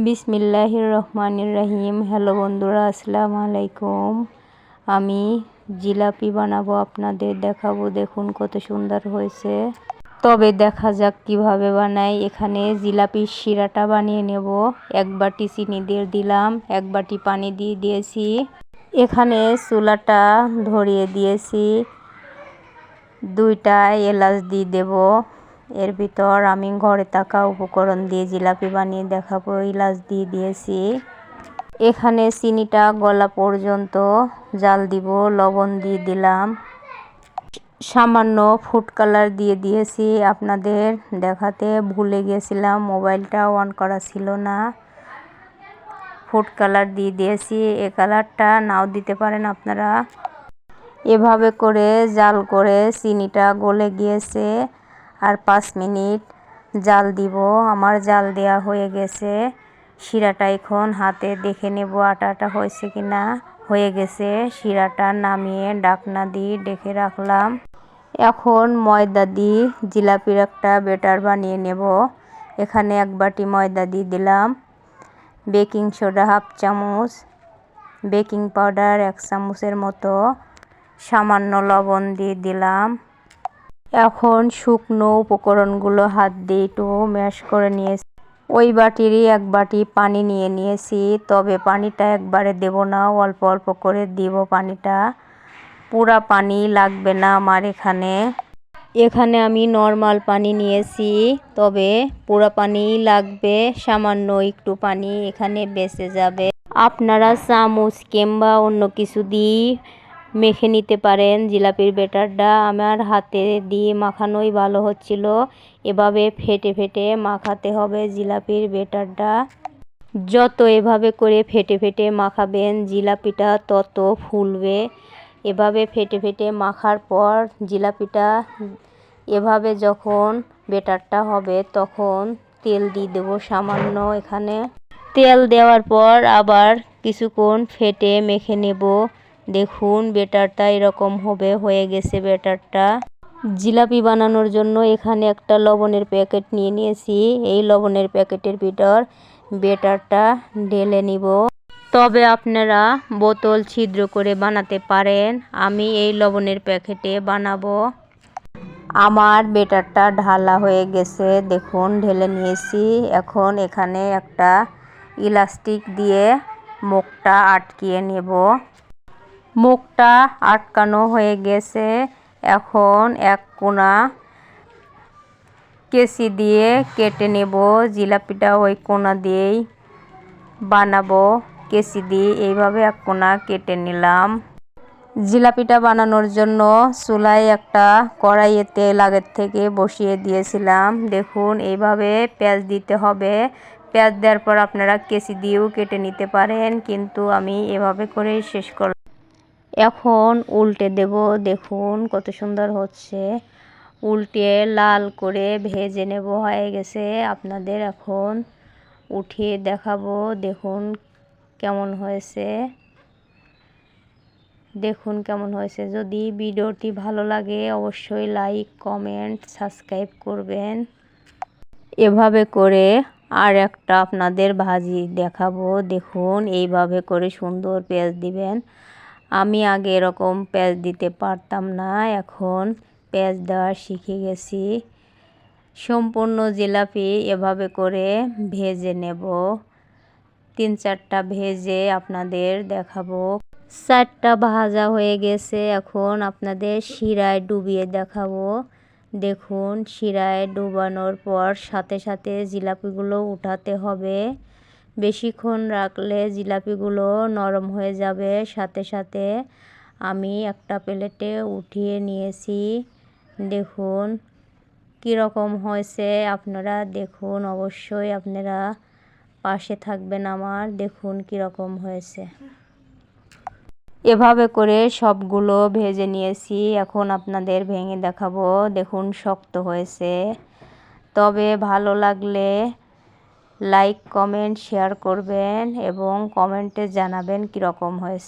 বিসমিল্লাহির রহমানির রহিম। হ্যালো বন্ধুরা, আসসালামু আলাইকুম। আমি জিলাপি বানাবো, আপনাদের দেখাবো। দেখুন কত সুন্দর হয়েছে। তবে দেখা যাক কিভাবে বানাই। এখানে জিলাপির শিরাটা বানিয়ে নেব। 1 বাটি চিনি দিয়ে দিলাম, 1 বাটি পানি দিয়ে দিয়েছি। এখানে চুলাটা ধরিয়ে দিয়েছি। 2টা এলাচ দিয়ে দেব। এর ভিতর আমি ঘরে থাকা উপকরণ দিয়ে জিলাপি বানিয়ে দেখাবো। এলাচ দিয়ে দিয়েছি। এখানে চিনিটা গলা পর্যন্ত জাল দিব। লবণ দিয়ে দিলাম। সামান্য ফুড কালার দিয়ে দিয়েছি। আপনাদের দেখাতে ভুলে গেছিলাম, মোবাইলটা অন করা ছিল না। ফুড কালার দিয়ে দিয়েছি। এই কালারটা নাও দিতে পারেন আপনারা। এভাবে করে জাল করে চিনিটা গলে গিয়েছে। আর 5 মিনিট জাল দিব। আমার জাল দেওয়া হয়ে গেছে। শিরাটা এখন হাতে দেখে নেব আটা আটা হয়েছে কিনা। হয়ে গেছে। শিরাটা নামিয়ে ঢাকনা দিয়ে ঢেকে রাখলাম। এখন ময়দা দিয়ে জিলাপির একটা ব্যাটার বানিয়ে নেব। এখানে 1 বাটি ময়দা দিয়ে দিলাম। বেকিং সোডা 1/2 চামচ, বেকিং পাউডার 1 চামচের মতো, সামান্য লবণ দিয়ে দিলাম। এখন শুকনো উপকরণগুলো হাত দিয়ে একটু ম্যাশ করে নিয়েছি। ওই বাটিরই 1 বাটি পানি নিয়ে নিয়েছি। তবে পানিটা একবারে দেব না, অল্প অল্প করে দিব পানিটা। পুরা পানি লাগবে না আমার এখানে আমি নর্মাল পানি নিয়েছি। তবে পুরা পানি লাগবে, সামান্য একটু পানি এখানে বেঁচে যাবে। আপনারা চামচ কিংবা অন্য কিছু দিয়ে মেখে নিতে পারেন জিলাপির ব্যাটারটা। আমার হাতে দিয়ে মাখানোই ভালো হচ্ছিল। এভাবে ফেটে ফেটে মাখাতে হবে জিলাপির ব্যাটারটা। যত এভাবে করে ফেটে ফেটে মাখাবেন জিলাপিটা তত ফুলবে। এভাবে ফেটে ফেটে মাখার পর জিলাপিটা এভাবে যখন ব্যাটারটা হবে তখন তেল দিয়ে দেবো সামান্য। এখানে তেল দেওয়ার পর আবার কিছুক্ষণ ফেটে মেখে নেব। দেখুন ব্যাটারটা এরকম হবে, হয়ে গেছে ব্যাটারটা। জিলাপি বানানোর জন্য এখানে একটা লবণের প্যাকেট নিয়ে নিয়েছি। এই লবণের প্যাকেটের ভিতর ব্যাটারটা ঢেলে নিব। তবে আপনারা বোতল ছিদ্র করে বানাতে পারেন। আমি এই লবণের প্যাকেটে বানাবো। আমার ব্যাটারটা ঢালা হয়ে গেছে। দেখুন ঢেলে নিয়েছি। এখন এখানে একটা ইলাস্টিক দিয়ে মুখটা আটকিয়ে নেব। মুখটা আটকানো হয়ে গেছে। এখন এক কোণা কেচি দিয়ে কেটে নেব। জিলাপিটা ওই কোণা দিয়েই বানাবো। কেচি দিয়ে এইভাবে এক কোণা কেটে নিলাম। জিলাপিটা বানানোর জন্য চুলায় একটা কড়াইয়ে তেল আগের থেকে বসিয়ে দিয়েছিলাম। দেখুন এইভাবে পেঁয়াজ দিতে হবে। পেঁয়াজ দেওয়ার পর আপনারা কেচি দিয়েও কেটে নিতে পারেন, কিন্তু আমি এভাবে করেই শেষ করলাম। এখন উল্টে দেব। দেখুন কত সুন্দর হচ্ছে। উল্টে লাল করে ভেজে নেব। হয়ে গেছে। আপনাদের এখন উঠিয়ে দেখাবো। দেখুন কেমন হয়েছে। দেখুন কেমন হয়েছে। যদি ভিডিওটি ভালো লাগে অবশ্যই লাইক, কমেন্ট, সাবস্ক্রাইব করবেন। এভাবে করে আর একটা আপনাদের ভাজি দেখাবো। দেখুন এইভাবে করে সুন্দর পেঁয়াজ দিবেন। আমি আগে এরকম পেঁয়াজ দিতে পারতাম না, এখন পেঁয়াজ দেওয়া শিখে গেছি। সম্পূর্ণ জিলাপি এভাবে করে ভেজে নেব। 3-4টা ভেজে আপনাদের দেখাবো। 4টা ভাজা হয়ে গেছে। এখন আপনাদের শিরায় ডুবিয়ে দেখাবো। দেখুন শিরায় ডুবানোর পর সাথে সাথে জিলাপিগুলো উঠাতে হবে। বেশিক্ষণ রাখলে জিলাপিগুলো নরম হয়ে যাবে। সাথে সাথে আমি একটা প্লেটে উঠিয়ে নিয়েছি। দেখুন কীরকম হয়েছে। আপনারা দেখুন, অবশ্যই আপনারা পাশে থাকবেন আমার। দেখুন কীরকম হয়েছে। এভাবে করে সবগুলো ভেজে নিয়েছি। এখন আপনাদের ভেঙে দেখাবো। দেখুন শক্ত হয়েছে। তবে ভালো লাগলে লাইক, কমেন্ট, শেয়ার করবেন এবং কমেন্টে জানাবেন কীরকম হয়েছে।